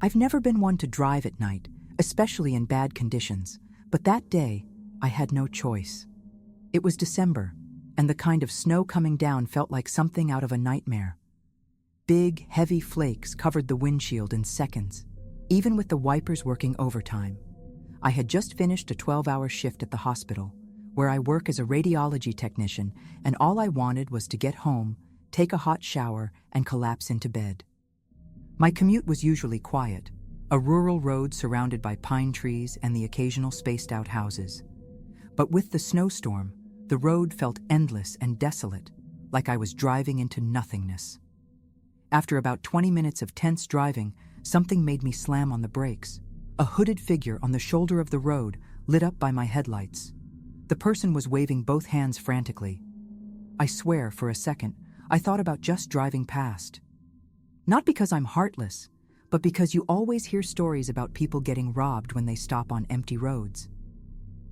I've never been one to drive at night, especially in bad conditions, but that day, I had no choice. It was December, and the kind of snow coming down felt like something out of a nightmare. Big, heavy flakes covered the windshield in seconds, even with the wipers working overtime. I had just finished a 12-hour shift at the hospital, where I work as a radiology technician, and all I wanted was to get home, take a hot shower, and collapse into bed. My commute was usually quiet, a rural road surrounded by pine trees and the occasional spaced-out houses. But with the snowstorm, the road felt endless and desolate, like I was driving into nothingness. After about 20 minutes of tense driving, something made me slam on the brakes. A hooded figure on the shoulder of the road, lit up by my headlights. The person was waving both hands frantically. I swear, for a second, I thought about just driving past. Not because I'm heartless, but because you always hear stories about people getting robbed when they stop on empty roads.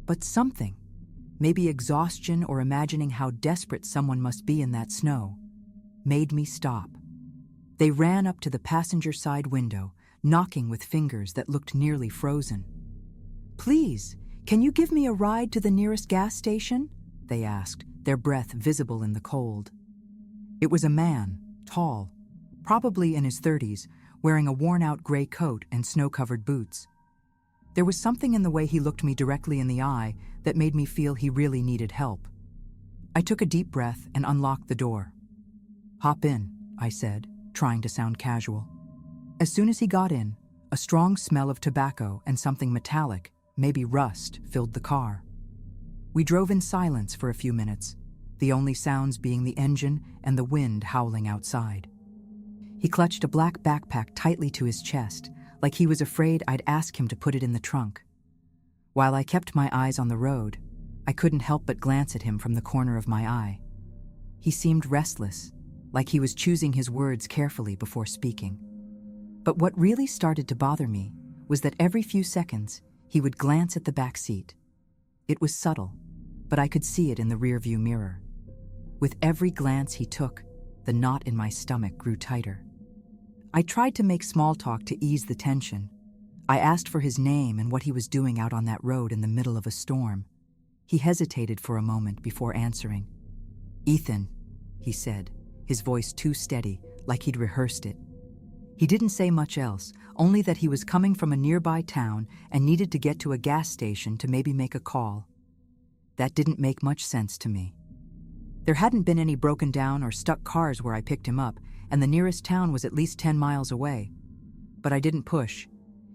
But something, maybe exhaustion or imagining how desperate someone must be in that snow, made me stop. They ran up to the passenger side window, knocking with fingers that looked nearly frozen. "Please, can you give me a ride to the nearest gas station?" they asked, their breath visible in the cold. It was a man, tall, probably in his 30s, wearing a worn-out gray coat and snow-covered boots. There was something in the way he looked me directly in the eye that made me feel he really needed help. I took a deep breath and unlocked the door. "Hop in," I said, trying to sound casual. As soon as he got in, a strong smell of tobacco and something metallic, maybe rust, filled the car. We drove in silence for a few minutes, the only sounds being the engine and the wind howling outside. He clutched a black backpack tightly to his chest, like he was afraid I'd ask him to put it in the trunk. While I kept my eyes on the road, I couldn't help but glance at him from the corner of my eye. He seemed restless, like he was choosing his words carefully before speaking. But what really started to bother me was that every few seconds, he would glance at the back seat. It was subtle, but I could see it in the rearview mirror. With every glance he took, the knot in my stomach grew tighter. I tried to make small talk to ease the tension. I asked for his name and what he was doing out on that road in the middle of a storm. He hesitated for a moment before answering. "Ethan," he said, his voice too steady, like he'd rehearsed it. He didn't say much else, only that he was coming from a nearby town and needed to get to a gas station to maybe make a call. That didn't make much sense to me. There hadn't been any broken down or stuck cars where I picked him up, and the nearest town was at least 10 miles away. But I didn't push.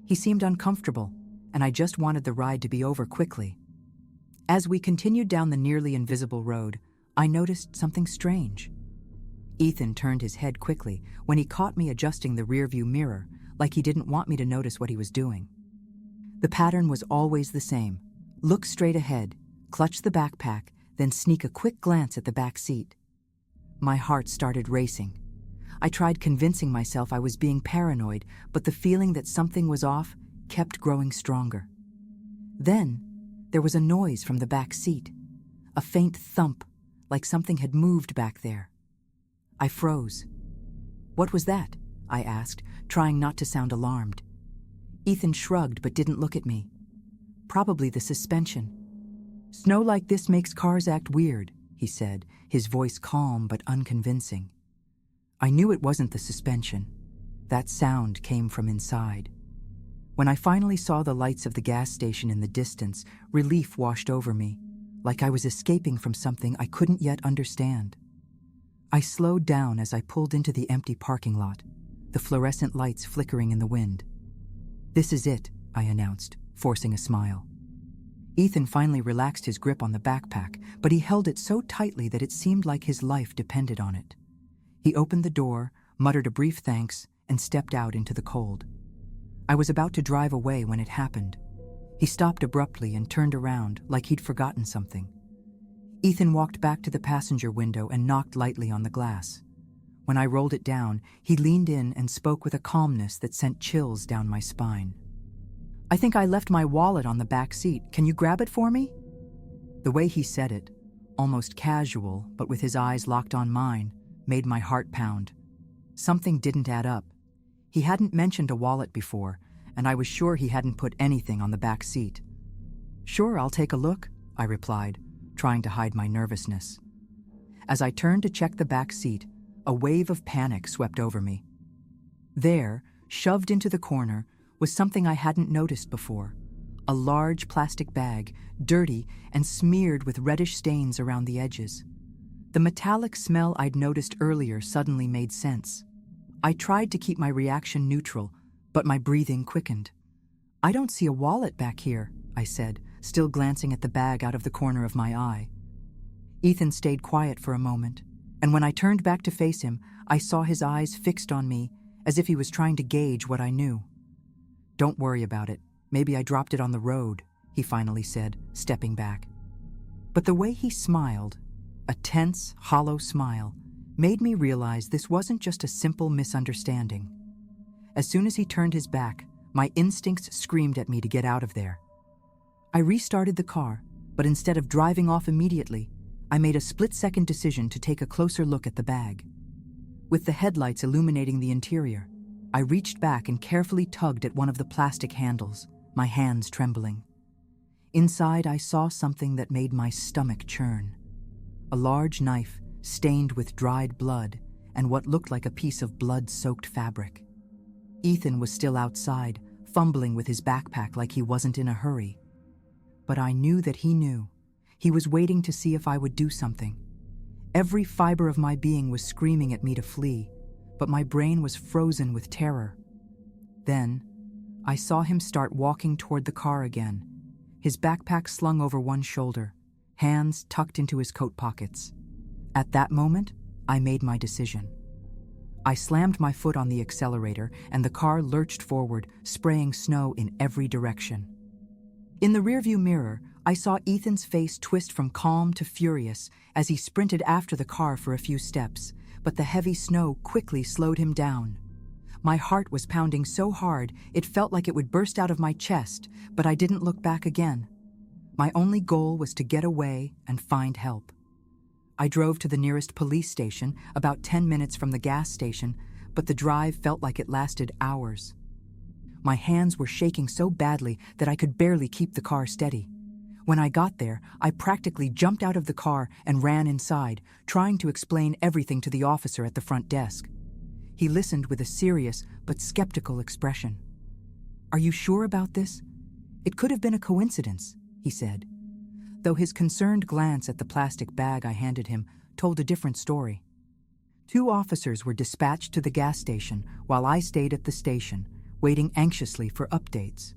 He seemed uncomfortable, and I just wanted the ride to be over quickly. As we continued down the nearly invisible road, I noticed something strange. Ethan turned his head quickly when he caught me adjusting the rearview mirror, like he didn't want me to notice what he was doing. The pattern was always the same. Look straight ahead, clutch the backpack, then sneak a quick glance at the back seat. My heart started racing. I tried convincing myself I was being paranoid, but the feeling that something was off kept growing stronger. Then, there was a noise from the back seat, a faint thump, like something had moved back there. I froze. "What was that?" I asked, trying not to sound alarmed. Ethan shrugged but didn't look at me. "Probably the suspension. Snow like this makes cars act weird," he said, his voice calm but unconvincing. I knew it wasn't the suspension. That sound came from inside. When I finally saw the lights of the gas station in the distance, relief washed over me, like I was escaping from something I couldn't yet understand. I slowed down as I pulled into the empty parking lot, the fluorescent lights flickering in the wind. "This is it," I announced, forcing a smile. Ethan finally relaxed his grip on the backpack, but he held it so tightly that it seemed like his life depended on it. He opened the door, muttered a brief thanks, and stepped out into the cold. I was about to drive away when it happened. He stopped abruptly and turned around like he'd forgotten something. Ethan walked back to the passenger window and knocked lightly on the glass. When I rolled it down, he leaned in and spoke with a calmness that sent chills down my spine. "I think I left my wallet on the back seat. Can you grab it for me?" The way he said it, almost casual, but with his eyes locked on mine, made my heart pound. Something didn't add up. He hadn't mentioned a wallet before, and I was sure he hadn't put anything on the back seat. "Sure, I'll take a look," I replied, trying to hide my nervousness. As I turned to check the back seat, a wave of panic swept over me. There, shoved into the corner, was something I hadn't noticed before. A large plastic bag, dirty and smeared with reddish stains around the edges. The metallic smell I'd noticed earlier suddenly made sense. I tried to keep my reaction neutral, but my breathing quickened. "I don't see a wallet back here," I said, still glancing at the bag out of the corner of my eye. Ethan stayed quiet for a moment, and when I turned back to face him, I saw his eyes fixed on me, as if he was trying to gauge what I knew. "Don't worry about it. Maybe I dropped it on the road," he finally said, stepping back. But the way he smiled, a tense, hollow smile, made me realize this wasn't just a simple misunderstanding. As soon as he turned his back, my instincts screamed at me to get out of there. I restarted the car, but instead of driving off immediately, I made a split-second decision to take a closer look at the bag. With the headlights illuminating the interior, I reached back and carefully tugged at one of the plastic handles, my hands trembling. Inside, I saw something that made my stomach churn. A large knife, stained with dried blood, and what looked like a piece of blood-soaked fabric. Ethan was still outside, fumbling with his backpack like he wasn't in a hurry. But I knew that he knew. He was waiting to see if I would do something. Every fiber of my being was screaming at me to flee, but my brain was frozen with terror. Then, I saw him start walking toward the car again, his backpack slung over one shoulder, hands tucked into his coat pockets. At that moment, I made my decision. I slammed my foot on the accelerator, and the car lurched forward, spraying snow in every direction. In the rearview mirror, I saw Ethan's face twist from calm to furious as he sprinted after the car for a few steps, but the heavy snow quickly slowed him down. My heart was pounding so hard it felt like it would burst out of my chest, but I didn't look back again. My only goal was to get away and find help. I drove to the nearest police station, about 10 minutes from the gas station, but the drive felt like it lasted hours. My hands were shaking so badly that I could barely keep the car steady. When I got there, I practically jumped out of the car and ran inside, trying to explain everything to the officer at the front desk. He listened with a serious but skeptical expression. "Are you sure about this? It could have been a coincidence," he said, though his concerned glance at the plastic bag I handed him told a different story. 2 officers were dispatched to the gas station while I stayed at the station, waiting anxiously for updates.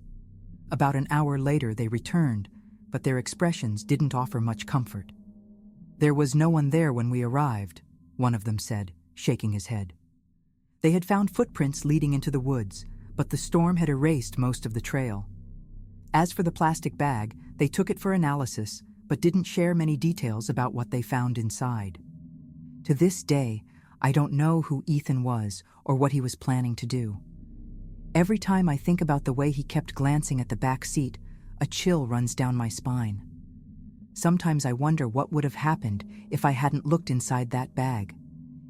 About an hour later they returned, but their expressions didn't offer much comfort. "There was no one there when we arrived," one of them said, shaking his head. They had found footprints leading into the woods, but the storm had erased most of the trail. As for the plastic bag, they took it for analysis, but didn't share many details about what they found inside. To this day, I don't know who Ethan was or what he was planning to do. Every time I think about the way he kept glancing at the back seat, a chill runs down my spine. Sometimes I wonder what would have happened if I hadn't looked inside that bag,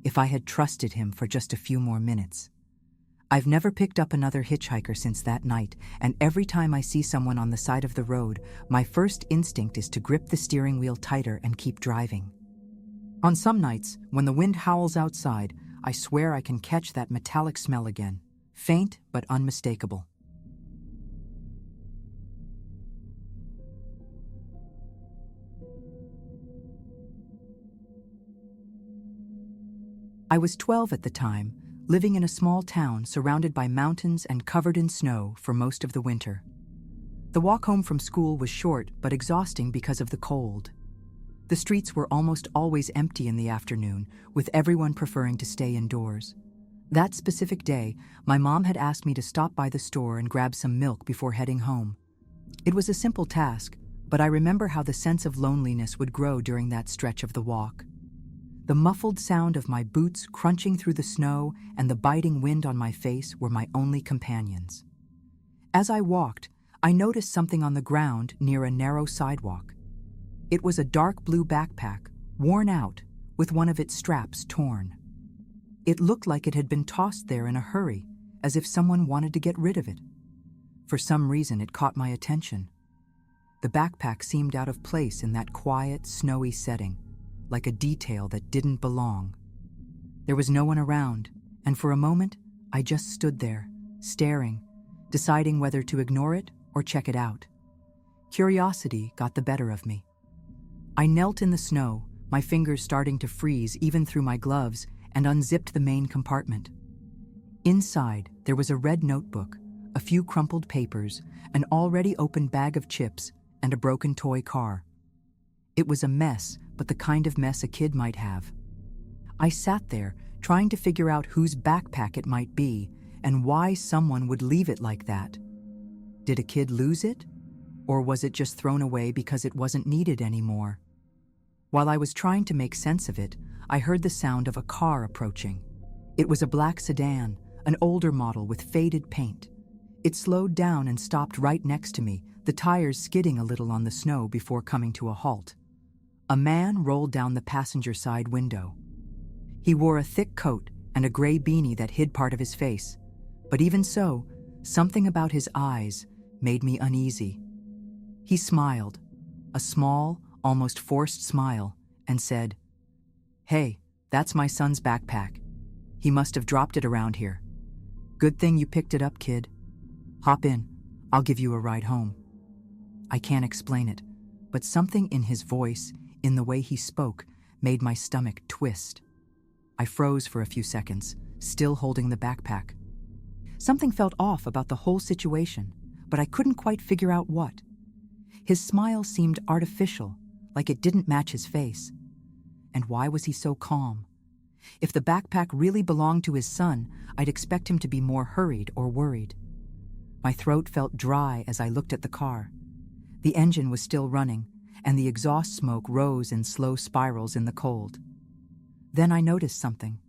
if I had trusted him for just a few more minutes. I've never picked up another hitchhiker since that night, and every time I see someone on the side of the road, my first instinct is to grip the steering wheel tighter and keep driving. On some nights, when the wind howls outside, I swear I can catch that metallic smell again, faint but unmistakable. I was 12 at the time, living in a small town surrounded by mountains and covered in snow for most of the winter. The walk home from school was short but exhausting because of the cold. The streets were almost always empty in the afternoon, with everyone preferring to stay indoors. That specific day, my mom had asked me to stop by the store and grab some milk before heading home. It was a simple task, but I remember how the sense of loneliness would grow during that stretch of the walk. The muffled sound of my boots crunching through the snow and the biting wind on my face were my only companions. As I walked, I noticed something on the ground near a narrow sidewalk. It was a dark blue backpack, worn out, with one of its straps torn. It looked like it had been tossed there in a hurry, as if someone wanted to get rid of it. For some reason, it caught my attention. The backpack seemed out of place in that quiet, snowy setting, like a detail that didn't belong. There was no one around, and for a moment, I just stood there, staring, deciding whether to ignore it or check it out. Curiosity got the better of me. I knelt in the snow, my fingers starting to freeze even through my gloves, and unzipped the main compartment. Inside, there was a red notebook, a few crumpled papers, an already opened bag of chips, and a broken toy car. It was a mess, but the kind of mess a kid might have. I sat there, trying to figure out whose backpack it might be and why someone would leave it like that. Did a kid lose it? Or was it just thrown away because it wasn't needed anymore? While I was trying to make sense of it, I heard the sound of a car approaching. It was a black sedan, an older model with faded paint. It slowed down and stopped right next to me, the tires skidding a little on the snow before coming to a halt. A man rolled down the passenger side window. He wore a thick coat and a gray beanie that hid part of his face, but even so, something about his eyes made me uneasy. He smiled, a small, almost forced smile, and said, "Hey, that's my son's backpack. He must have dropped it around here. Good thing you picked it up, kid. Hop in, I'll give you a ride home." I can't explain it, but something in his voice, in the way he spoke, made my stomach twist. I froze for a few seconds, still holding the backpack. Something felt off about the whole situation, but I couldn't quite figure out what. His smile seemed artificial, like it didn't match his face. And why was he so calm? If the backpack really belonged to his son, I'd expect him to be more hurried or worried. My throat felt dry as I looked at the car. The engine was still running, and the exhaust smoke rose in slow spirals in the cold. Then I noticed something.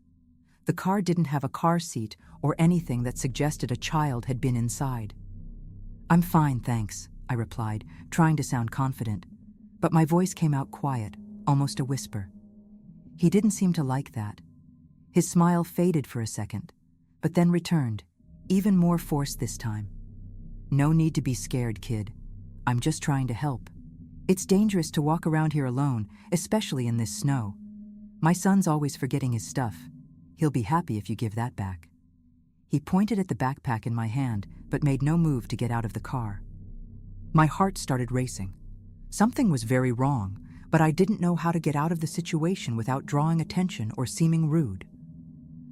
The car didn't have a car seat or anything that suggested a child had been inside. "I'm fine, thanks," I replied, trying to sound confident, but my voice came out quiet, almost a whisper. He didn't seem to like that. His smile faded for a second, but then returned, even more forced this time. "No need to be scared, kid. I'm just trying to help. It's dangerous to walk around here alone, especially in this snow. My son's always forgetting his stuff. He'll be happy if you give that back." He pointed at the backpack in my hand, but made no move to get out of the car. My heart started racing. Something was very wrong, but I didn't know how to get out of the situation without drawing attention or seeming rude.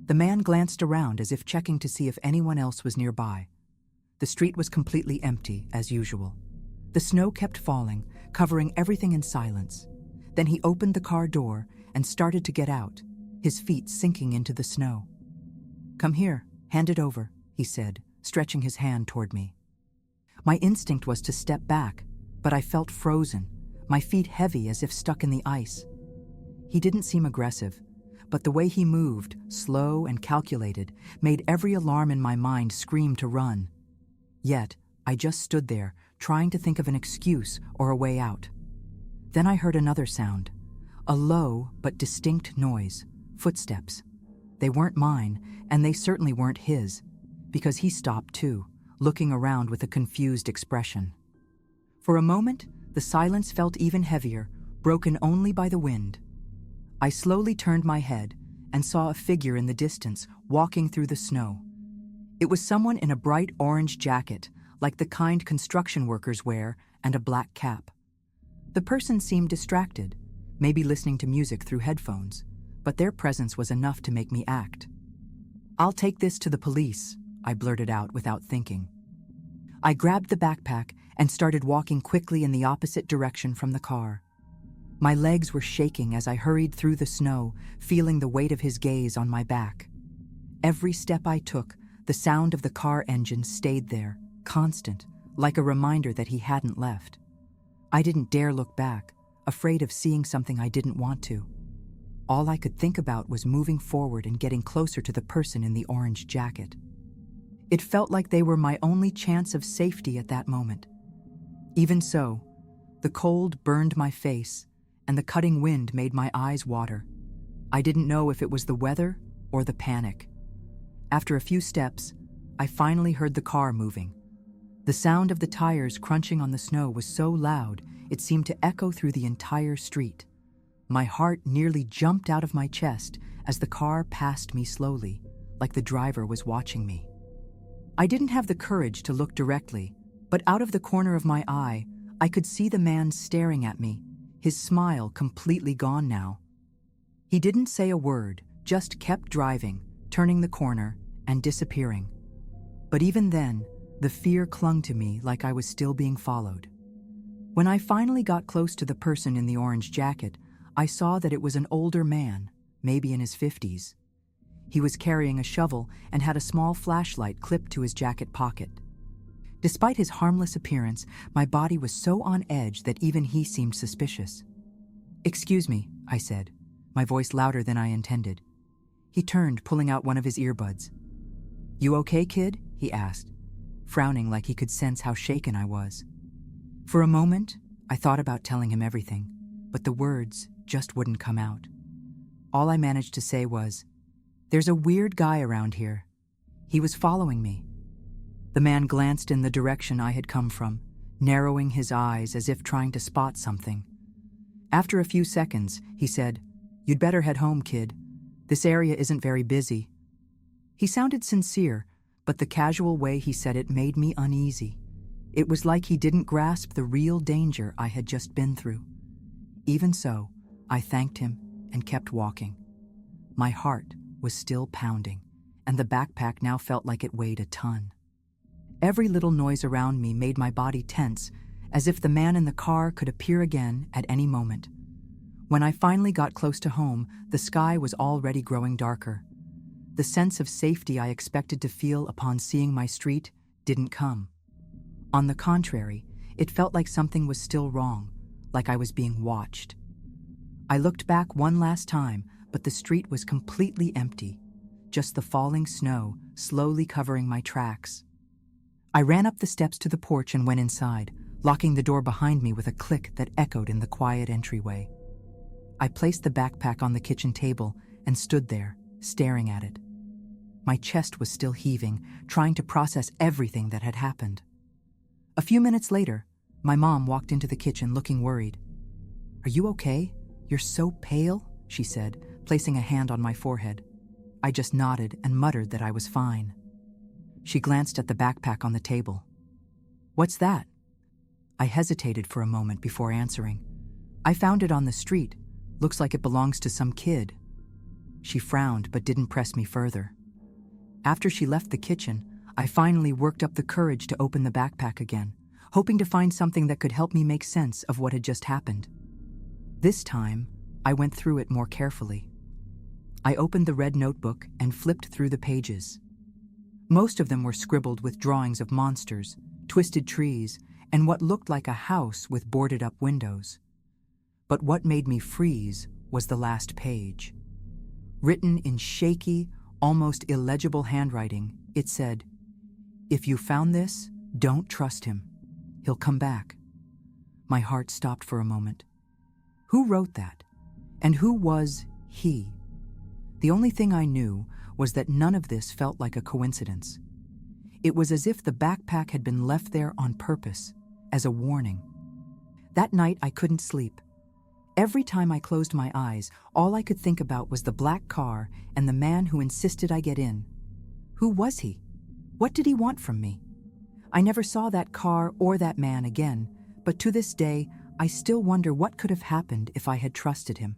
The man glanced around as if checking to see if anyone else was nearby. The street was completely empty, as usual. The snow kept falling, covering everything in silence. Then he opened the car door and started to get out, his feet sinking into the snow. "Come here, hand it over," he said, stretching his hand toward me. My instinct was to step back, but I felt frozen, my feet heavy as if stuck in the ice. He didn't seem aggressive, but the way he moved, slow and calculated, made every alarm in my mind scream to run. Yet, I just stood there, trying to think of an excuse or a way out. Then I heard another sound, a low but distinct noise, footsteps. They weren't mine, and they certainly weren't his, because he stopped too, looking around with a confused expression. For a moment, the silence felt even heavier, broken only by the wind. I slowly turned my head and saw a figure in the distance walking through the snow. It was someone in a bright orange jacket, like the kind construction workers wear, and a black cap. The person seemed distracted, maybe listening to music through headphones, but their presence was enough to make me act. "I'll take this to the police," I blurted out without thinking. I grabbed the backpack and started walking quickly in the opposite direction from the car. My legs were shaking as I hurried through the snow, feeling the weight of his gaze on my back. Every step I took, the sound of the car engine stayed there, constant, like a reminder that he hadn't left. I didn't dare look back, afraid of seeing something I didn't want to. All I could think about was moving forward and getting closer to the person in the orange jacket. It felt like they were my only chance of safety at that moment. Even so, the cold burned my face, and the cutting wind made my eyes water. I didn't know if it was the weather or the panic. After a few steps, I finally heard the car moving. The sound of the tires crunching on the snow was so loud, it seemed to echo through the entire street. My heart nearly jumped out of my chest as the car passed me slowly, like the driver was watching me. I didn't have the courage to look directly, but out of the corner of my eye, I could see the man staring at me, his smile completely gone now. He didn't say a word, just kept driving, turning the corner, and disappearing. But even then, the fear clung to me like I was still being followed. When I finally got close to the person in the orange jacket, I saw that it was an older man, maybe in his 50s. He was carrying a shovel and had a small flashlight clipped to his jacket pocket. Despite his harmless appearance, my body was so on edge that even he seemed suspicious. "Excuse me," I said, my voice louder than I intended. He turned, pulling out one of his earbuds. "You okay, kid?" he asked, frowning like he could sense how shaken I was. For a moment, I thought about telling him everything, but the words just wouldn't come out. All I managed to say was, "There's a weird guy around here. He was following me." The man glanced in the direction I had come from, narrowing his eyes as if trying to spot something. After a few seconds, he said, "You'd better head home, kid. This area isn't very busy." He sounded sincere, but the casual way he said it made me uneasy. It was like he didn't grasp the real danger I had just been through. Even so, I thanked him and kept walking. My heart was still pounding, and the backpack now felt like it weighed a ton. Every little noise around me made my body tense, as if the man in the car could appear again at any moment. When I finally got close to home, the sky was already growing darker. The sense of safety I expected to feel upon seeing my street didn't come. On the contrary, it felt like something was still wrong, like I was being watched. I looked back one last time, but the street was completely empty, just the falling snow slowly covering my tracks. I ran up the steps to the porch and went inside, locking the door behind me with a click that echoed in the quiet entryway. I placed the backpack on the kitchen table and stood there, staring at it. My chest was still heaving, trying to process everything that had happened. A few minutes later, my mom walked into the kitchen looking worried. "Are you okay? You're so pale," she said, placing a hand on my forehead. I just nodded and muttered that I was fine. She glanced at the backpack on the table. "What's that?" I hesitated for a moment before answering. "I found it on the street. Looks like it belongs to some kid." She frowned but didn't press me further. After she left the kitchen, I finally worked up the courage to open the backpack again, hoping to find something that could help me make sense of what had just happened. This time, I went through it more carefully. I opened the red notebook and flipped through the pages. Most of them were scribbled with drawings of monsters, twisted trees, and what looked like a house with boarded-up windows. But what made me freeze was the last page. Written in shaky, almost illegible handwriting, it said, "If you found this, don't trust him. He'll come back." My heart stopped for a moment. Who wrote that? And who was he? The only thing I knew was that none of this felt like a coincidence. It was as if the backpack had been left there on purpose, as a warning. That night I couldn't sleep. Every time I closed my eyes, all I could think about was the black car and the man who insisted I get in. Who was he? What did he want from me? I never saw that car or that man again, but to this day, I still wonder what could have happened if I had trusted him.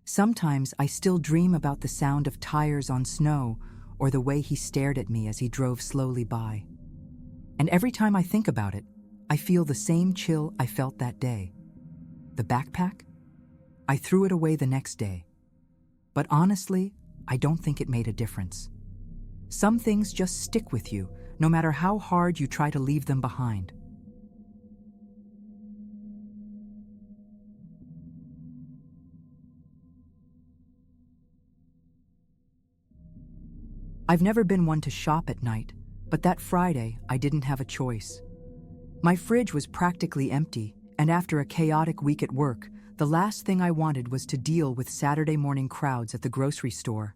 Sometimes I still dream about the sound of tires on snow or the way he stared at me as he drove slowly by. And every time I think about it, I feel the same chill I felt that day. The backpack? I threw it away the next day. But honestly, I don't think it made a difference. Some things just stick with you, no matter how hard you try to leave them behind. I've never been one to shop at night, but that Friday I didn't have a choice. My fridge was practically empty, and after a chaotic week at work, the last thing I wanted was to deal with Saturday morning crowds at the grocery store.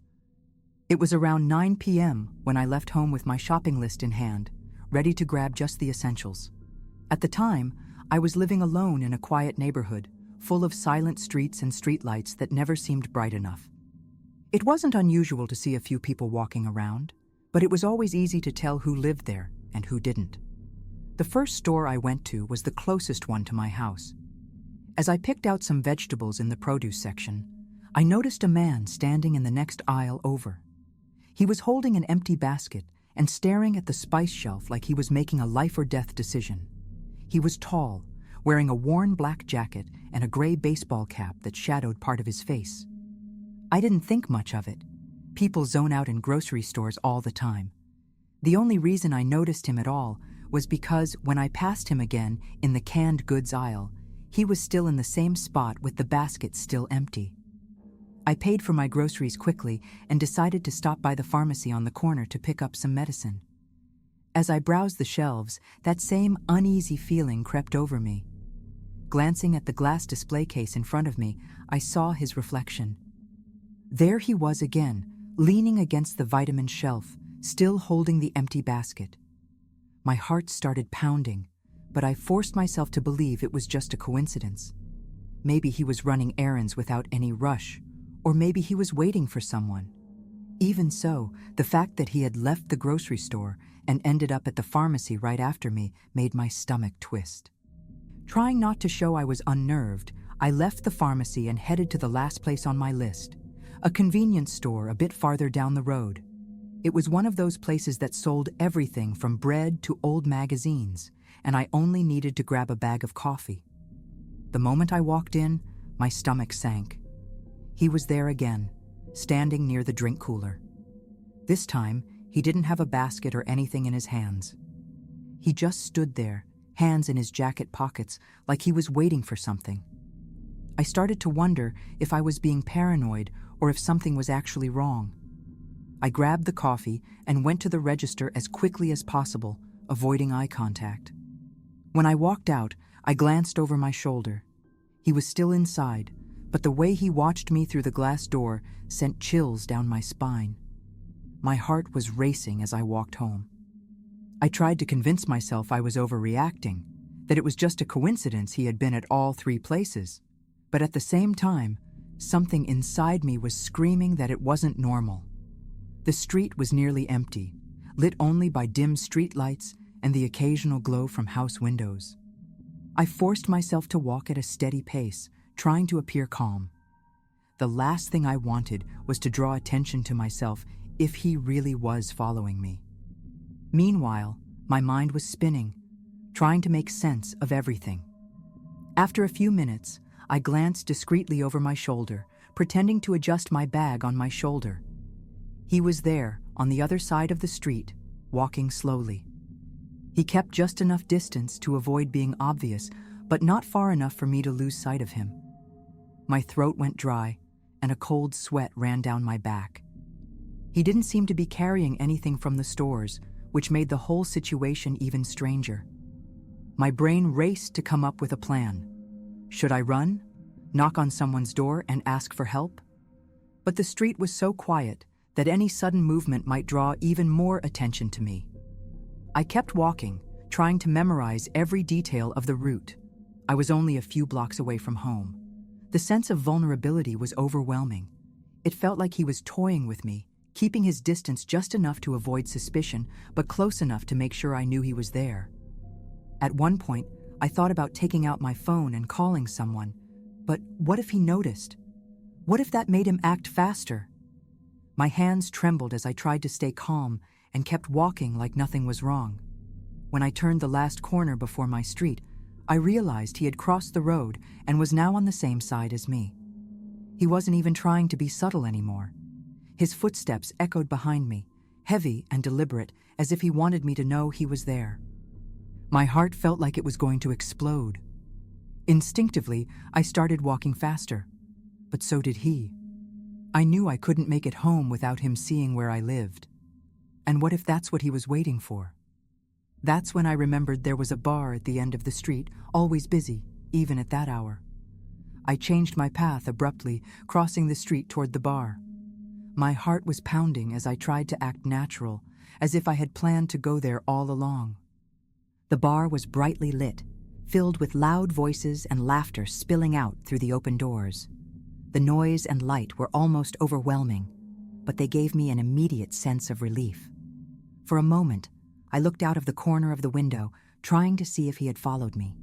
It was around 9 p.m. when I left home with my shopping list in hand, ready to grab just the essentials. At the time, I was living alone in a quiet neighborhood, full of silent streets and streetlights that never seemed bright enough. It wasn't unusual to see a few people walking around, but it was always easy to tell who lived there and who didn't. The first store I went to was the closest one to my house. As I picked out some vegetables in the produce section, I noticed a man standing in the next aisle over. He was holding an empty basket and staring at the spice shelf like he was making a life-or-death decision. He was tall, wearing a worn black jacket and a gray baseball cap that shadowed part of his face. I didn't think much of it. People zone out in grocery stores all the time. The only reason I noticed him at all was because when I passed him again in the canned goods aisle, he was still in the same spot with the basket still empty. I paid for my groceries quickly and decided to stop by the pharmacy on the corner to pick up some medicine. As I browsed the shelves, that same uneasy feeling crept over me. Glancing at the glass display case in front of me, I saw his reflection. There he was again, leaning against the vitamin shelf, still holding the empty basket. My heart started pounding, but I forced myself to believe it was just a coincidence. Maybe he was running errands without any rush, or maybe he was waiting for someone. Even so, the fact that he had left the grocery store and ended up at the pharmacy right after me made my stomach twist. Trying not to show I was unnerved, I left the pharmacy and headed to the last place on my list, a convenience store a bit farther down the road. It was one of those places that sold everything from bread to old magazines, and I only needed to grab a bag of coffee. The moment I walked in, my stomach sank. He was there again, standing near the drink cooler. This time, he didn't have a basket or anything in his hands. He just stood there, hands in his jacket pockets, like he was waiting for something. I started to wonder if I was being paranoid or if something was actually wrong. I grabbed the coffee and went to the register as quickly as possible, avoiding eye contact. When I walked out, I glanced over my shoulder. He was still inside, but the way he watched me through the glass door sent chills down my spine. My heart was racing as I walked home. I tried to convince myself I was overreacting, that it was just a coincidence he had been at all three places. But at the same time, something inside me was screaming that it wasn't normal. The street was nearly empty, lit only by dim streetlights and the occasional glow from house windows. I forced myself to walk at a steady pace, trying to appear calm. The last thing I wanted was to draw attention to myself if he really was following me. Meanwhile, my mind was spinning, trying to make sense of everything. After a few minutes, I glanced discreetly over my shoulder, pretending to adjust my bag on my shoulder. He was there, on the other side of the street, walking slowly. He kept just enough distance to avoid being obvious, but not far enough for me to lose sight of him. My throat went dry, and a cold sweat ran down my back. He didn't seem to be carrying anything from the stores, which made the whole situation even stranger. My brain raced to come up with a plan. Should I run, knock on someone's door, and ask for help? But the street was so quiet that any sudden movement might draw even more attention to me. I kept walking, trying to memorize every detail of the route. I was only a few blocks away from home. The sense of vulnerability was overwhelming. It felt like he was toying with me, keeping his distance just enough to avoid suspicion, but close enough to make sure I knew he was there. At one point, I thought about taking out my phone and calling someone. But what if he noticed? What if that made him act faster? My hands trembled as I tried to stay calm and kept walking like nothing was wrong. When I turned the last corner before my street, I realized he had crossed the road and was now on the same side as me. He wasn't even trying to be subtle anymore. His footsteps echoed behind me, heavy and deliberate, as if he wanted me to know he was there. My heart felt like it was going to explode. Instinctively, I started walking faster, but so did he. I knew I couldn't make it home without him seeing where I lived. And what if that's what he was waiting for? That's when I remembered there was a bar at the end of the street, always busy, even at that hour. I changed my path abruptly, crossing the street toward the bar. My heart was pounding as I tried to act natural, as if I had planned to go there all along. The bar was brightly lit, filled with loud voices and laughter spilling out through the open doors. The noise and light were almost overwhelming, but they gave me an immediate sense of relief. For a moment, I looked out of the corner of the window, trying to see if he had followed me.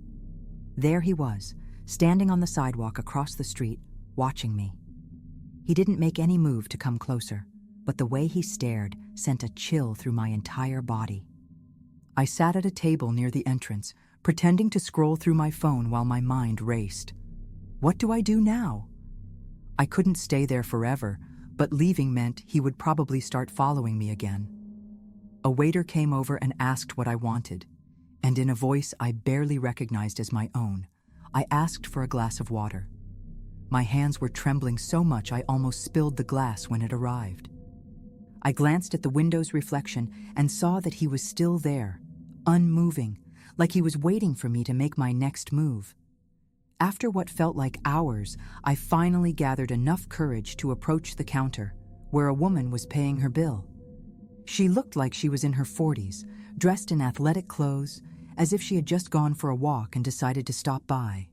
There he was, standing on the sidewalk across the street, watching me. He didn't make any move to come closer, but the way he stared sent a chill through my entire body. I sat at a table near the entrance, pretending to scroll through my phone while my mind raced. What do I do now? I couldn't stay there forever, but leaving meant he would probably start following me again. A waiter came over and asked what I wanted, and in a voice I barely recognized as my own, I asked for a glass of water. My hands were trembling so much I almost spilled the glass when it arrived. I glanced at the window's reflection and saw that he was still there, unmoving, like he was waiting for me to make my next move. After what felt like hours, I finally gathered enough courage to approach the counter, where a woman was paying her bill. She looked like she was in her 40s, dressed in athletic clothes, as if she had just gone for a walk and decided to stop by.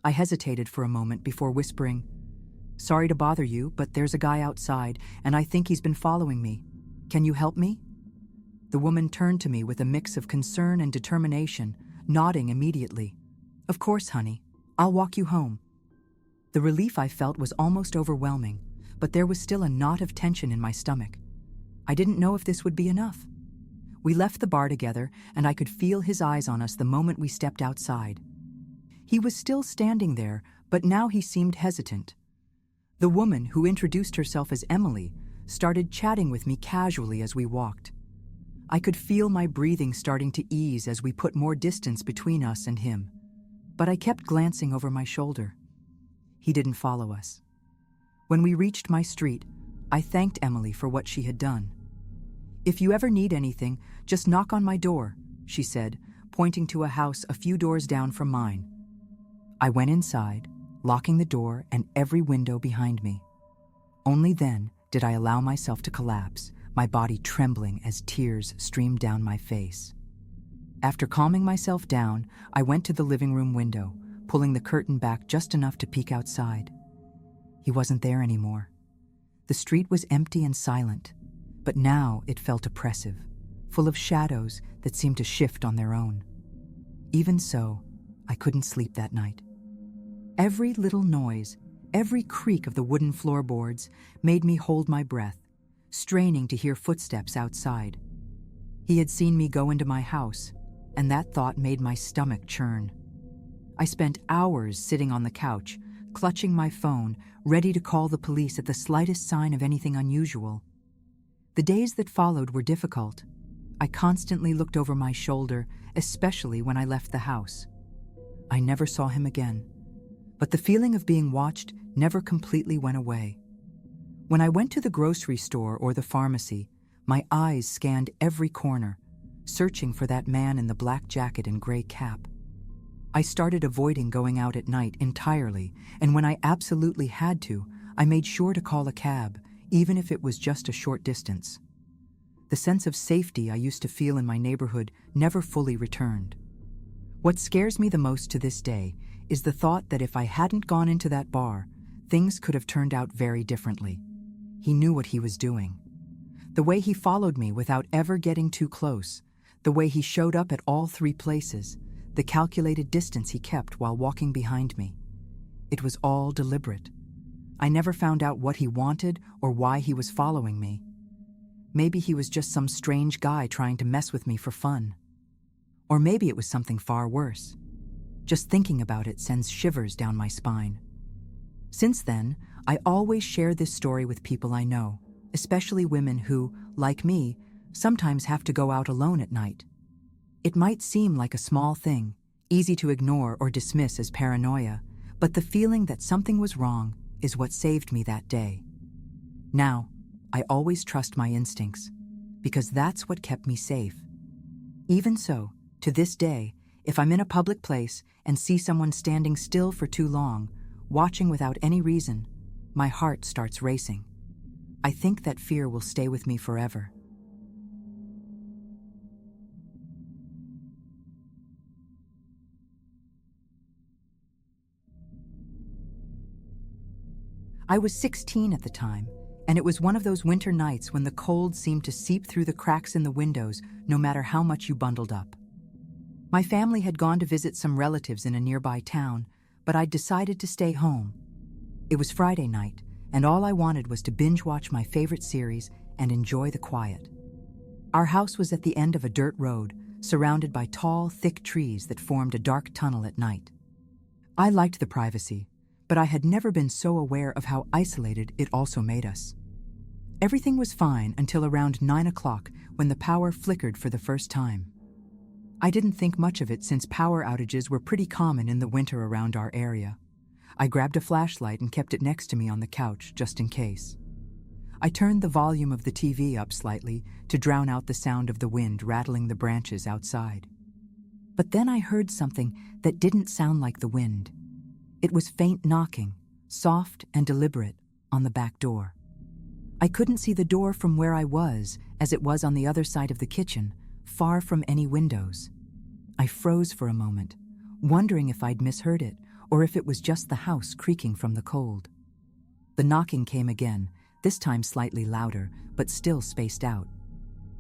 I hesitated for a moment before whispering, "Sorry to bother you, but there's a guy outside, and I think he's been following me. Can you help me?" The woman turned to me with a mix of concern and determination, nodding immediately. "Of course, honey. I'll walk you home." The relief I felt was almost overwhelming, but there was still a knot of tension in my stomach. I didn't know if this would be enough. We left the bar together, and I could feel his eyes on us the moment we stepped outside. He was still standing there, but now he seemed hesitant. The woman, who introduced herself as Emily, started chatting with me casually as we walked. I could feel my breathing starting to ease as we put more distance between us and him, but I kept glancing over my shoulder. He didn't follow us. When we reached my street, I thanked Emily for what she had done. "If you ever need anything, just knock on my door," she said, pointing to a house a few doors down from mine. I went inside, locking the door and every window behind me. Only then did I allow myself to collapse, my body trembling as tears streamed down my face. After calming myself down, I went to the living room window, pulling the curtain back just enough to peek outside. He wasn't there anymore. The street was empty and silent, but now it felt oppressive, full of shadows that seemed to shift on their own. Even so, I couldn't sleep that night. Every little noise, every creak of the wooden floorboards made me hold my breath, straining to hear footsteps outside. He had seen me go into my house, and that thought made my stomach churn. I spent hours sitting on the couch, clutching my phone, ready to call the police at the slightest sign of anything unusual. The days that followed were difficult. I constantly looked over my shoulder, especially when I left the house. I never saw him again, but the feeling of being watched never completely went away. When I went to the grocery store or the pharmacy, my eyes scanned every corner, searching for that man in the black jacket and gray cap. I started avoiding going out at night entirely, and when I absolutely had to, I made sure to call a cab, even if it was just a short distance. The sense of safety I used to feel in my neighborhood never fully returned. What scares me the most to this day is the thought that if I hadn't gone into that bar, things could have turned out very differently. He knew what he was doing. The way he followed me without ever getting too close, the way he showed up at all 3 places, the calculated distance he kept while walking behind me. It was all deliberate. I never found out what he wanted or why he was following me. Maybe he was just some strange guy trying to mess with me for fun. Or maybe it was something far worse. Just thinking about it sends shivers down my spine. Since then, I always share this story with people I know, especially women who, like me, sometimes have to go out alone at night. It might seem like a small thing, easy to ignore or dismiss as paranoia, but the feeling that something was wrong is what saved me that day. Now, I always trust my instincts, because that's what kept me safe. Even so, to this day, if I'm in a public place and see someone standing still for too long, watching without any reason, my heart starts racing. I think that fear will stay with me forever. I was 16 at the time, and it was one of those winter nights when the cold seemed to seep through the cracks in the windows no matter how much you bundled up. My family had gone to visit some relatives in a nearby town, but I'd decided to stay home. It was Friday night, and all I wanted was to binge watch my favorite series and enjoy the quiet. Our house was at the end of a dirt road, surrounded by tall, thick trees that formed a dark tunnel at night. I liked the privacy, but I had never been so aware of how isolated it also made us. Everything was fine until around 9 o'clock when the power flickered for the first time. I didn't think much of it since power outages were pretty common in the winter around our area. I grabbed a flashlight and kept it next to me on the couch just in case. I turned the volume of the TV up slightly to drown out the sound of the wind rattling the branches outside. But then I heard something that didn't sound like the wind. It was faint knocking, soft and deliberate, on the back door. I couldn't see the door from where I was, as it was on the other side of the kitchen, far from any windows. I froze for a moment, wondering if I'd misheard it, or if it was just the house creaking from the cold. The knocking came again, this time slightly louder, but still spaced out.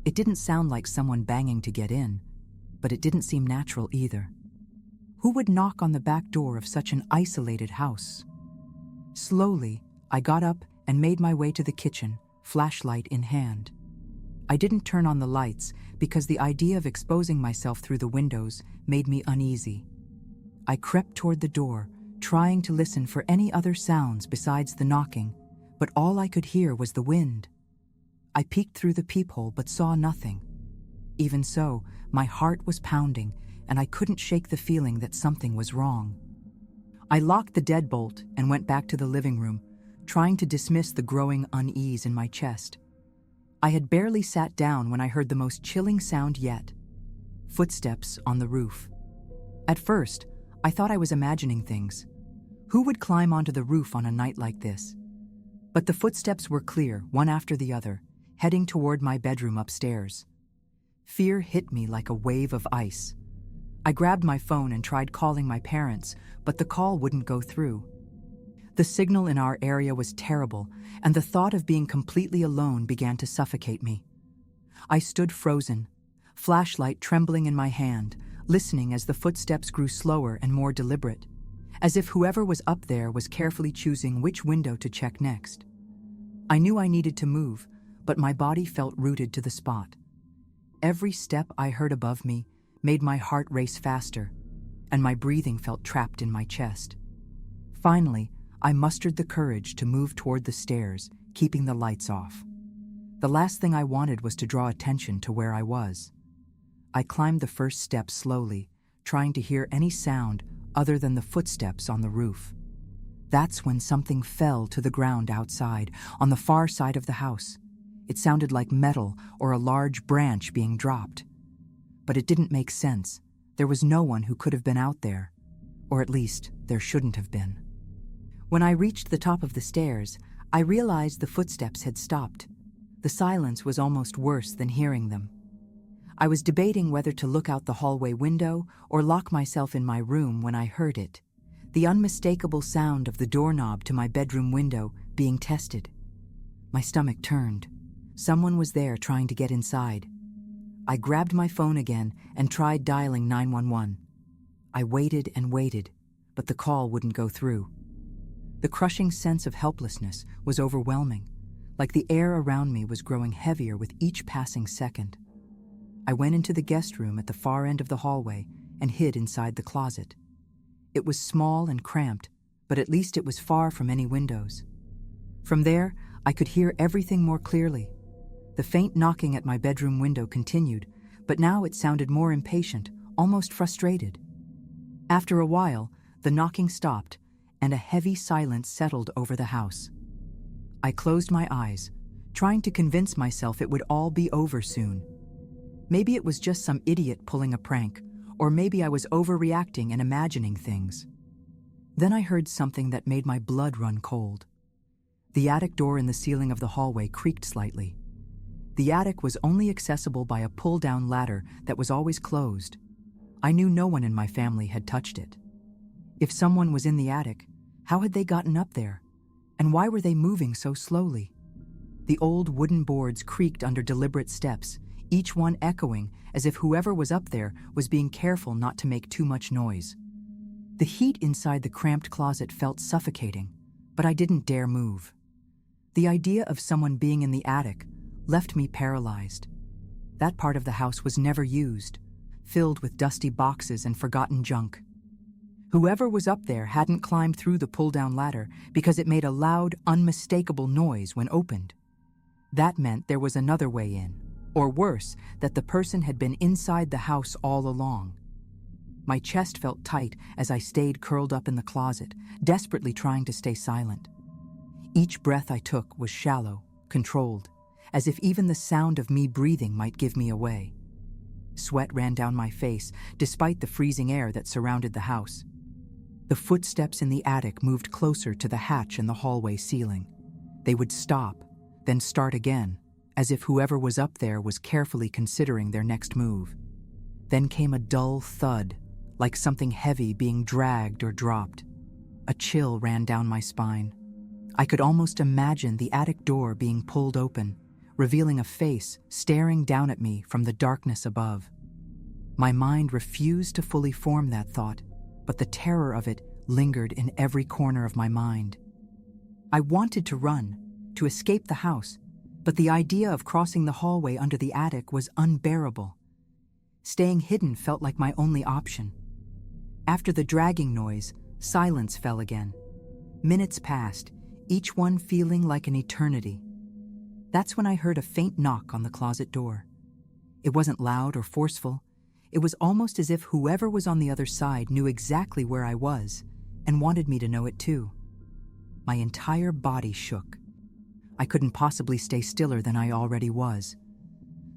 It didn't sound like someone banging to get in, but it didn't seem natural either. Who would knock on the back door of such an isolated house? Slowly, I got up and made my way to the kitchen, flashlight in hand. I didn't turn on the lights because the idea of exposing myself through the windows made me uneasy. I crept toward the door, trying to listen for any other sounds besides the knocking, but all I could hear was the wind. I peeked through the peephole but saw nothing. Even so, my heart was pounding, and I couldn't shake the feeling that something was wrong. I locked the deadbolt and went back to the living room, trying to dismiss the growing unease in my chest. I had barely sat down when I heard the most chilling sound yet: footsteps on the roof. At first, I thought I was imagining things. Who would climb onto the roof on a night like this? But the footsteps were clear, one after the other, heading toward my bedroom upstairs. Fear hit me like a wave of ice. I grabbed my phone and tried calling my parents, but the call wouldn't go through. The signal in our area was terrible, and the thought of being completely alone began to suffocate me. I stood frozen, flashlight trembling in my hand, listening as the footsteps grew slower and more deliberate, as if whoever was up there was carefully choosing which window to check next. I knew I needed to move, but my body felt rooted to the spot. Every step I heard above me made my heart race faster, and my breathing felt trapped in my chest. Finally, I mustered the courage to move toward the stairs, keeping the lights off. The last thing I wanted was to draw attention to where I was. I climbed the first step slowly, trying to hear any sound other than the footsteps on the roof. That's when something fell to the ground outside, on the far side of the house. It sounded like metal or a large branch being dropped. But it didn't make sense. There was no one who could have been out there. Or at least, there shouldn't have been. When I reached the top of the stairs, I realized the footsteps had stopped. The silence was almost worse than hearing them. I was debating whether to look out the hallway window or lock myself in my room when I heard it. The unmistakable sound of the doorknob to my bedroom window being tested. My stomach turned. Someone was there trying to get inside. I grabbed my phone again and tried dialing 911. I waited and waited, but the call wouldn't go through. The crushing sense of helplessness was overwhelming, like the air around me was growing heavier with each passing second. I went into the guest room at the far end of the hallway and hid inside the closet. It was small and cramped, but at least it was far from any windows. From there, I could hear everything more clearly. The faint knocking at my bedroom window continued, but now it sounded more impatient, almost frustrated. After a while, the knocking stopped, and a heavy silence settled over the house. I closed my eyes, trying to convince myself it would all be over soon. Maybe it was just some idiot pulling a prank, or maybe I was overreacting and imagining things. Then I heard something that made my blood run cold. The attic door in the ceiling of the hallway creaked slightly. The attic was only accessible by a pull-down ladder that was always closed. I knew no one in my family had touched it. If someone was in the attic, how had they gotten up there? And why were they moving so slowly? The old wooden boards creaked under deliberate steps, each one echoing as if whoever was up there was being careful not to make too much noise. The heat inside the cramped closet felt suffocating, but I didn't dare move. The idea of someone being in the attic left me paralyzed. That part of the house was never used, filled with dusty boxes and forgotten junk. Whoever was up there hadn't climbed through the pull-down ladder because it made a loud, unmistakable noise when opened. That meant there was another way in, or worse, that the person had been inside the house all along. My chest felt tight as I stayed curled up in the closet, desperately trying to stay silent. Each breath I took was shallow, controlled, as if even the sound of me breathing might give me away. Sweat ran down my face, despite the freezing air that surrounded the house. The footsteps in the attic moved closer to the hatch in the hallway ceiling. They would stop, then start again, as if whoever was up there was carefully considering their next move. Then came a dull thud, like something heavy being dragged or dropped. A chill ran down my spine. I could almost imagine the attic door being pulled open, revealing a face staring down at me from the darkness above. My mind refused to fully form that thought, but the terror of it lingered in every corner of my mind. I wanted to run, to escape the house, but the idea of crossing the hallway under the attic was unbearable. Staying hidden felt like my only option. After the dragging noise, silence fell again. Minutes passed, each one feeling like an eternity. That's when I heard a faint knock on the closet door. It wasn't loud or forceful. It was almost as if whoever was on the other side knew exactly where I was and wanted me to know it too. My entire body shook. I couldn't possibly stay stiller than I already was.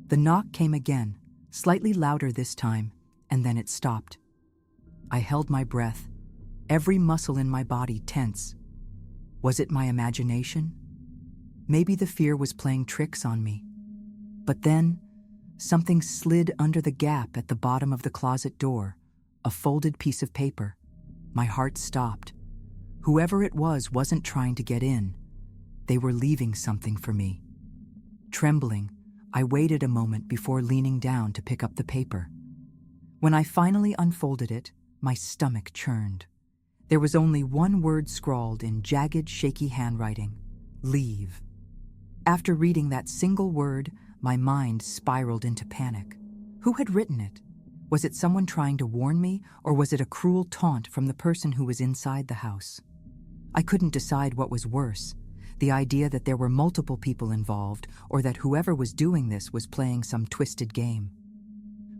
The knock came again, slightly louder this time, and then it stopped. I held my breath, every muscle in my body tense. Was it my imagination? Maybe the fear was playing tricks on me. But then, something slid under the gap at the bottom of the closet door, a folded piece of paper. My heart stopped. Whoever it was wasn't trying to get in. They were leaving something for me. Trembling, I waited a moment before leaning down to pick up the paper. When I finally unfolded it, my stomach churned. There was only one word scrawled in jagged, shaky handwriting: leave. After reading that single word, my mind spiraled into panic. Who had written it? Was it someone trying to warn me, or was it a cruel taunt from the person who was inside the house? I couldn't decide what was worse, the idea that there were multiple people involved, or that whoever was doing this was playing some twisted game.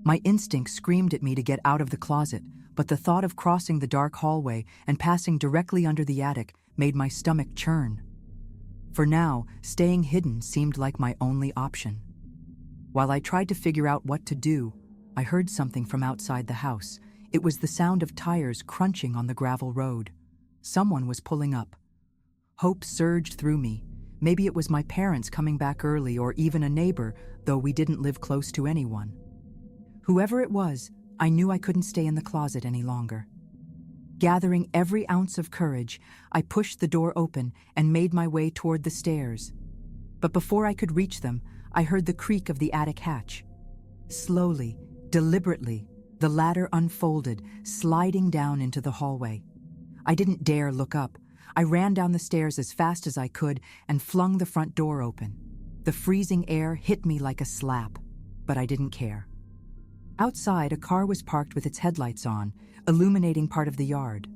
My instinct screamed at me to get out of the closet, but the thought of crossing the dark hallway and passing directly under the attic made my stomach churn. For now, staying hidden seemed like my only option. While I tried to figure out what to do, I heard something from outside the house. It was the sound of tires crunching on the gravel road. Someone was pulling up. Hope surged through me. Maybe it was my parents coming back early, or even a neighbor, though we didn't live close to anyone. Whoever it was, I knew I couldn't stay in the closet any longer. Gathering every ounce of courage, I pushed the door open and made my way toward the stairs. But before I could reach them, I heard the creak of the attic hatch. Slowly, deliberately, the ladder unfolded, sliding down into the hallway. I didn't dare look up. I ran down the stairs as fast as I could and flung the front door open. The freezing air hit me like a slap, but I didn't care. Outside, a car was parked with its headlights on, illuminating part of the yard.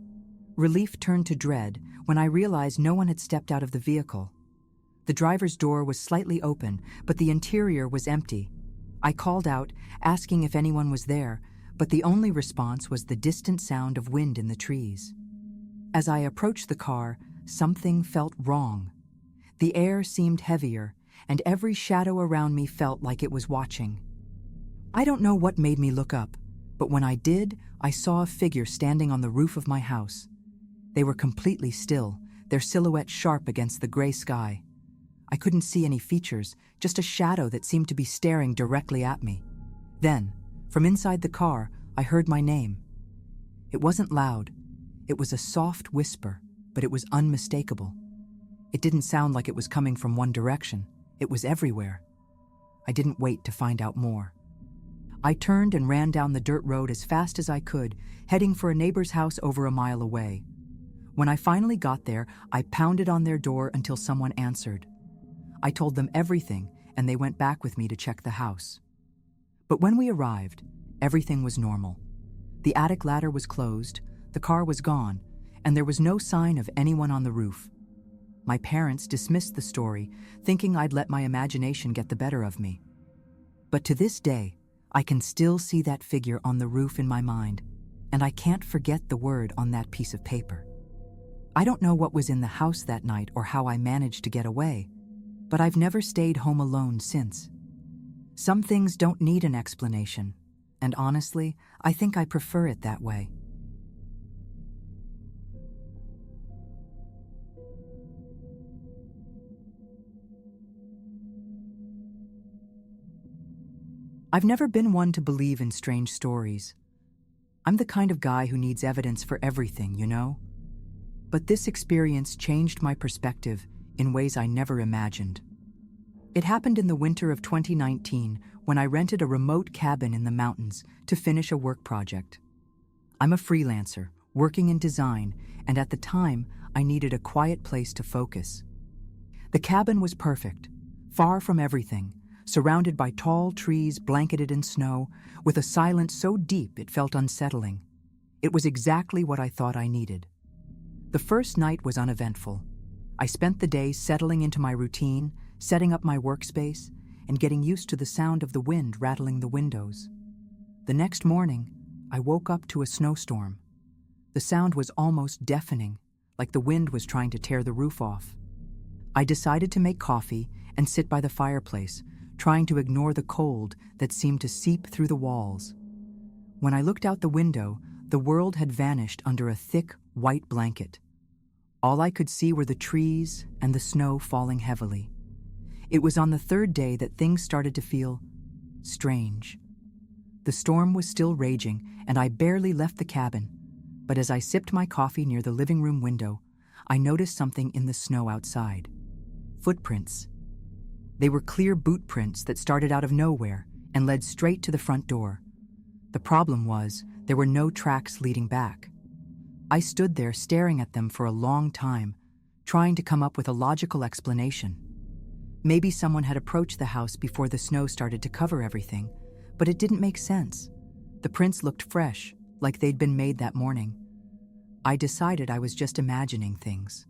Relief turned to dread when I realized no one had stepped out of the vehicle. The driver's door was slightly open, but the interior was empty. I called out, asking if anyone was there, but the only response was the distant sound of wind in the trees. As I approached the car, something felt wrong. The air seemed heavier, and every shadow around me felt like it was watching. I don't know what made me look up, but when I did, I saw a figure standing on the roof of my house. They were completely still, their silhouette sharp against the gray sky. I couldn't see any features, just a shadow that seemed to be staring directly at me. Then, from inside the car, I heard my name. It wasn't loud. It was a soft whisper, but it was unmistakable. It didn't sound like it was coming from one direction. It was everywhere. I didn't wait to find out more. I turned and ran down the dirt road as fast as I could, heading for a neighbor's house over a mile away. When I finally got there, I pounded on their door until someone answered. I told them everything, and they went back with me to check the house. But when we arrived, everything was normal. The attic ladder was closed, the car was gone, and there was no sign of anyone on the roof. My parents dismissed the story, thinking I'd let my imagination get the better of me. But to this day, I can still see that figure on the roof in my mind, and I can't forget the word on that piece of paper. I don't know what was in the house that night or how I managed to get away, but I've never stayed home alone since. Some things don't need an explanation, and honestly, I think I prefer it that way. I've never been one to believe in strange stories. I'm the kind of guy who needs evidence for everything, you know? But this experience changed my perspective in ways I never imagined. It happened in the winter of 2019 when I rented a remote cabin in the mountains to finish a work project. I'm a freelancer, working in design, and at the time, I needed a quiet place to focus. The cabin was perfect, far from everything, surrounded by tall trees blanketed in snow, with a silence so deep it felt unsettling. It was exactly what I thought I needed. The first night was uneventful. I spent the day settling into my routine, setting up my workspace, and getting used to the sound of the wind rattling the windows. The next morning, I woke up to a snowstorm. The sound was almost deafening, like the wind was trying to tear the roof off. I decided to make coffee and sit by the fireplace, trying to ignore the cold that seemed to seep through the walls. When I looked out the window, the world had vanished under a thick, white blanket. All I could see were the trees and the snow falling heavily. It was on the third day that things started to feel strange. The storm was still raging, and I barely left the cabin. But as I sipped my coffee near the living room window, I noticed something in the snow outside. Footprints. They were clear boot prints that started out of nowhere and led straight to the front door. The problem was, there were no tracks leading back. I stood there staring at them for a long time, trying to come up with a logical explanation. Maybe someone had approached the house before the snow started to cover everything, but it didn't make sense. The prints looked fresh, like they'd been made that morning. I decided I was just imagining things.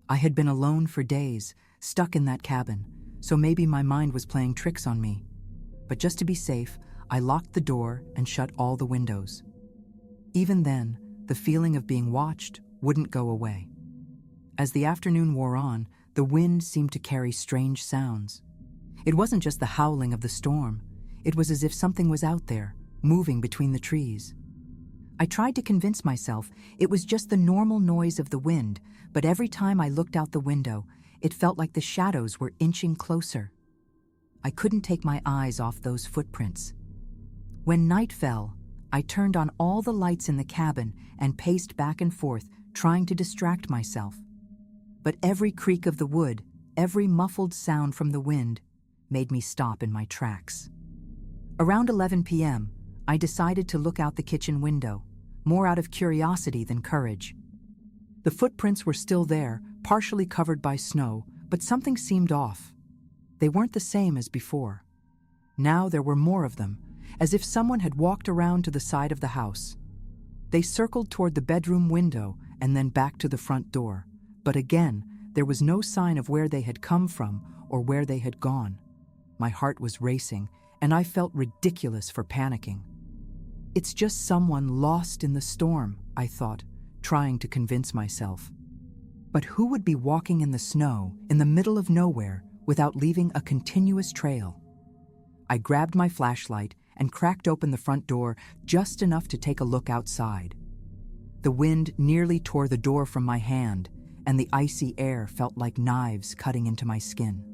I had been alone for days, stuck in that cabin, so maybe my mind was playing tricks on me. But just to be safe, I locked the door and shut all the windows. Even then, the feeling of being watched wouldn't go away. As the afternoon wore on, the wind seemed to carry strange sounds. It wasn't just the howling of the storm. It was as if something was out there, moving between the trees. I tried to convince myself it was just the normal noise of the wind, but every time I looked out the window, it felt like the shadows were inching closer. I couldn't take my eyes off those footprints. When night fell, I turned on all the lights in the cabin and paced back and forth, trying to distract myself. But every creak of the wood, every muffled sound from the wind, made me stop in my tracks. Around 11 p.m., I decided to look out the kitchen window, more out of curiosity than courage. The footprints were still there, partially covered by snow, but something seemed off. They weren't the same as before. Now there were more of them, as if someone had walked around to the side of the house. They circled toward the bedroom window and then back to the front door, but again, there was no sign of where they had come from or where they had gone. My heart was racing, and I felt ridiculous for panicking. It's just someone lost in the storm, I thought, trying to convince myself. But who would be walking in the snow, in the middle of nowhere, without leaving a continuous trail? I grabbed my flashlight and cracked open the front door just enough to take a look outside. The wind nearly tore the door from my hand, and the icy air felt like knives cutting into my skin.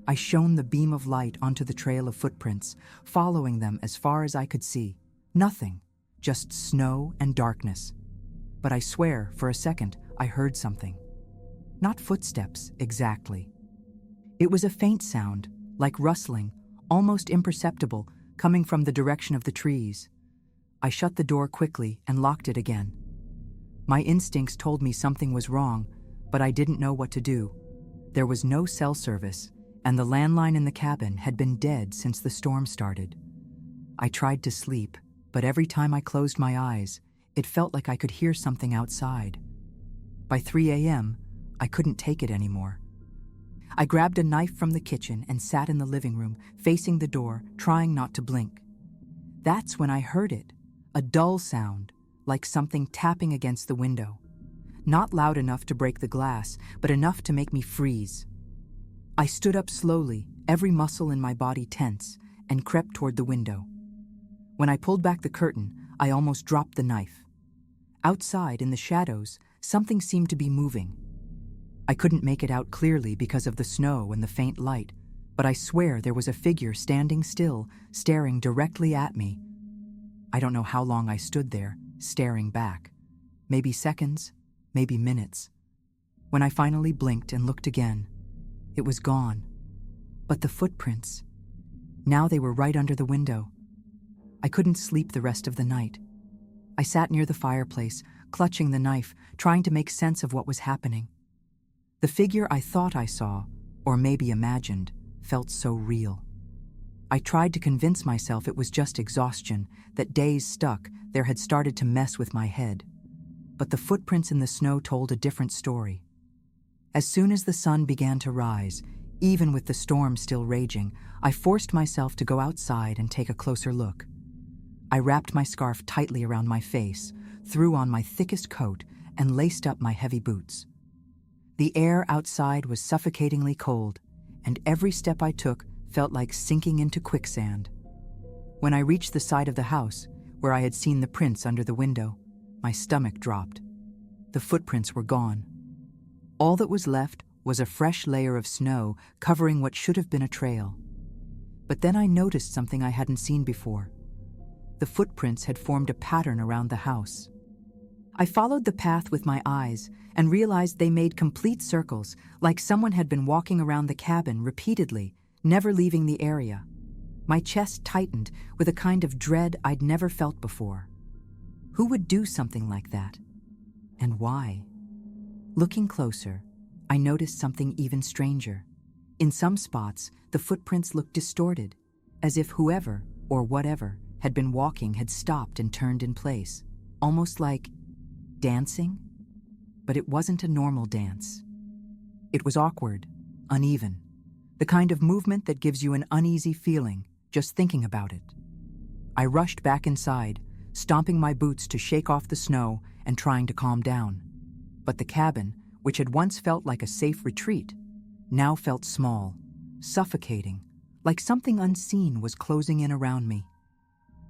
I shone the beam of light onto the trail of footprints, following them as far as I could see. Nothing, just snow and darkness. But I swear, for a second, I heard something. Not footsteps, exactly. It was a faint sound, like rustling, almost imperceptible, coming from the direction of the trees. I shut the door quickly and locked it again. My instincts told me something was wrong, but I didn't know what to do. There was no cell service, and the landline in the cabin had been dead since the storm started. I tried to sleep, but every time I closed my eyes, it felt like I could hear something outside. By 3 a.m., I couldn't take it anymore. I grabbed a knife from the kitchen and sat in the living room, facing the door, trying not to blink. That's when I heard it, a dull sound, like something tapping against the window. Not loud enough to break the glass, but enough to make me freeze. I stood up slowly, every muscle in my body tense, and crept toward the window. When I pulled back the curtain, I almost dropped the knife. Outside, in the shadows, something seemed to be moving. I couldn't make it out clearly because of the snow and the faint light, but I swear there was a figure standing still, staring directly at me. I don't know how long I stood there, staring back. Maybe seconds, maybe minutes. When I finally blinked and looked again, it was gone. But the footprints, now they were right under the window. I couldn't sleep the rest of the night. I sat near the fireplace, clutching the knife, trying to make sense of what was happening. The figure I thought I saw, or maybe imagined, felt so real. I tried to convince myself it was just exhaustion, that days stuck there had started to mess with my head. But the footprints in the snow told a different story. As soon as the sun began to rise, even with the storm still raging, I forced myself to go outside and take a closer look. I wrapped my scarf tightly around my face, threw on my thickest coat, and laced up my heavy boots. The air outside was suffocatingly cold, and every step I took felt like sinking into quicksand. When I reached the side of the house, where I had seen the prints under the window, my stomach dropped. The footprints were gone. All that was left was a fresh layer of snow covering what should have been a trail. But then I noticed something I hadn't seen before. The footprints had formed a pattern around the house. I followed the path with my eyes and realized they made complete circles, like someone had been walking around the cabin repeatedly, never leaving the area. My chest tightened with a kind of dread I'd never felt before. Who would do something like that? And why? Looking closer, I noticed something even stranger. In some spots, the footprints looked distorted, as if whoever, or whatever, had been walking had stopped and turned in place, almost like dancing? But it wasn't a normal dance. It was awkward, uneven, the kind of movement that gives you an uneasy feeling just thinking about it. I rushed back inside, stomping my boots to shake off the snow and trying to calm down. But the cabin, which had once felt like a safe retreat, now felt small, suffocating, like something unseen was closing in around me.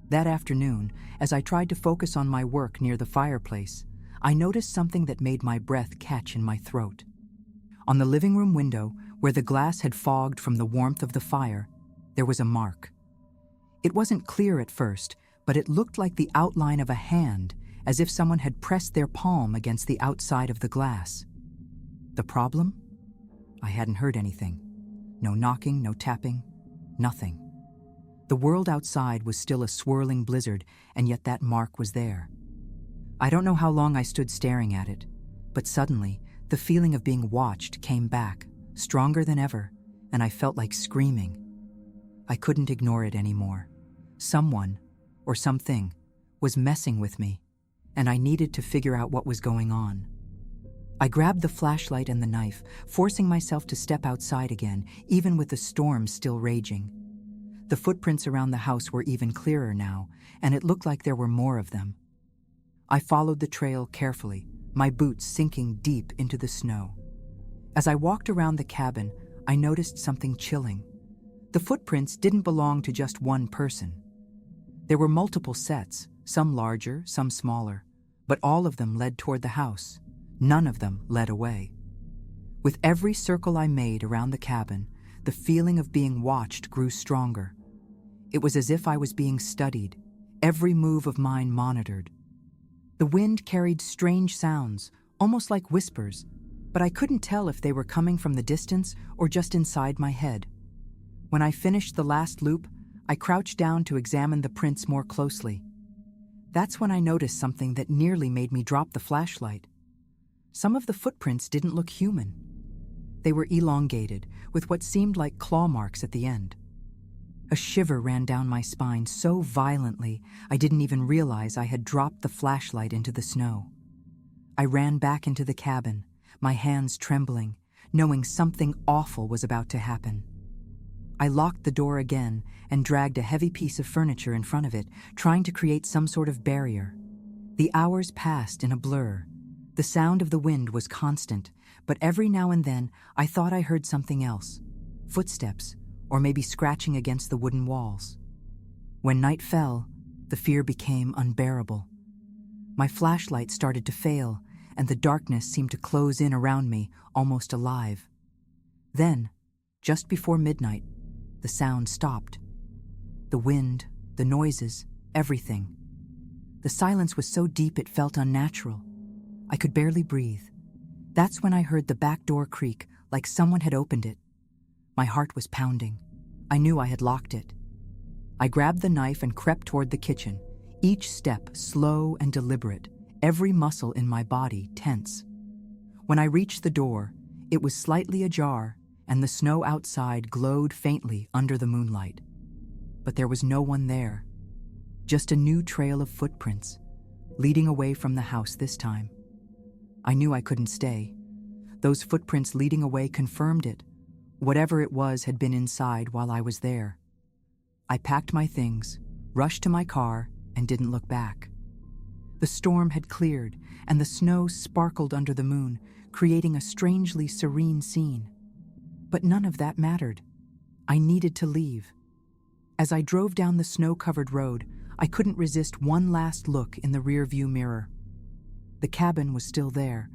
That afternoon, as I tried to focus on my work near the fireplace, I noticed something that made my breath catch in my throat. On the living room window, where the glass had fogged from the warmth of the fire, there was a mark. It wasn't clear at first, but it looked like the outline of a hand, as if someone had pressed their palm against the outside of the glass. The problem? I hadn't heard anything. No knocking, no tapping, nothing. The world outside was still a swirling blizzard, and yet that mark was there. I don't know how long I stood staring at it, but suddenly, the feeling of being watched came back, stronger than ever, and I felt like screaming. I couldn't ignore it anymore. Someone, or something, was messing with me, and I needed to figure out what was going on. I grabbed the flashlight and the knife, forcing myself to step outside again, even with the storm still raging. The footprints around the house were even clearer now, and it looked like there were more of them. I followed the trail carefully, my boots sinking deep into the snow. As I walked around the cabin, I noticed something chilling. The footprints didn't belong to just one person. There were multiple sets, some larger, some smaller, but all of them led toward the house. None of them led away. With every circle I made around the cabin, the feeling of being watched grew stronger. It was as if I was being studied, every move of mine monitored. The wind carried strange sounds, almost like whispers, but I couldn't tell if they were coming from the distance or just inside my head. When I finished the last loop, I crouched down to examine the prints more closely. That's when I noticed something that nearly made me drop the flashlight. Some of the footprints didn't look human. They were elongated, with what seemed like claw marks at the end. A shiver ran down my spine so violently I didn't even realize I had dropped the flashlight into the snow. I ran back into the cabin, my hands trembling, knowing something awful was about to happen. I locked the door again and dragged a heavy piece of furniture in front of it, trying to create some sort of barrier. The hours passed in a blur. The sound of the wind was constant, but every now and then I thought I heard something else. Footsteps, or maybe scratching against the wooden walls. When night fell, the fear became unbearable. My flashlight started to fail, and the darkness seemed to close in around me, almost alive. Then, just before midnight, the sound stopped. The wind, the noises, everything. The silence was so deep it felt unnatural. I could barely breathe. That's when I heard the back door creak, like someone had opened it. My heart was pounding. I knew I had locked it. I grabbed the knife and crept toward the kitchen, each step slow and deliberate, every muscle in my body tense. When I reached the door, it was slightly ajar, and the snow outside glowed faintly under the moonlight. But there was no one there. Just a new trail of footprints, leading away from the house this time. I knew I couldn't stay. Those footprints leading away confirmed it. Whatever it was had been inside while I was there. I packed my things, rushed to my car, and didn't look back. The storm had cleared, and the snow sparkled under the moon, creating a strangely serene scene. But none of that mattered. I needed to leave. As I drove down the snow-covered road, I couldn't resist one last look in the rearview mirror. The cabin was still there,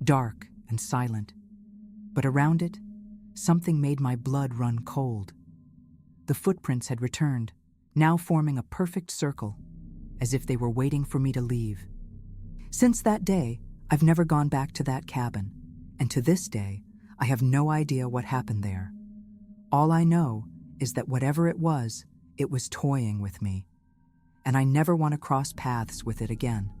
dark and silent. But around it, something made my blood run cold. The footprints had returned, now forming a perfect circle, as if they were waiting for me to leave. Since that day, I've never gone back to that cabin, and to this day, I have no idea what happened there. All I know is that whatever it was toying with me, and I never want to cross paths with it again.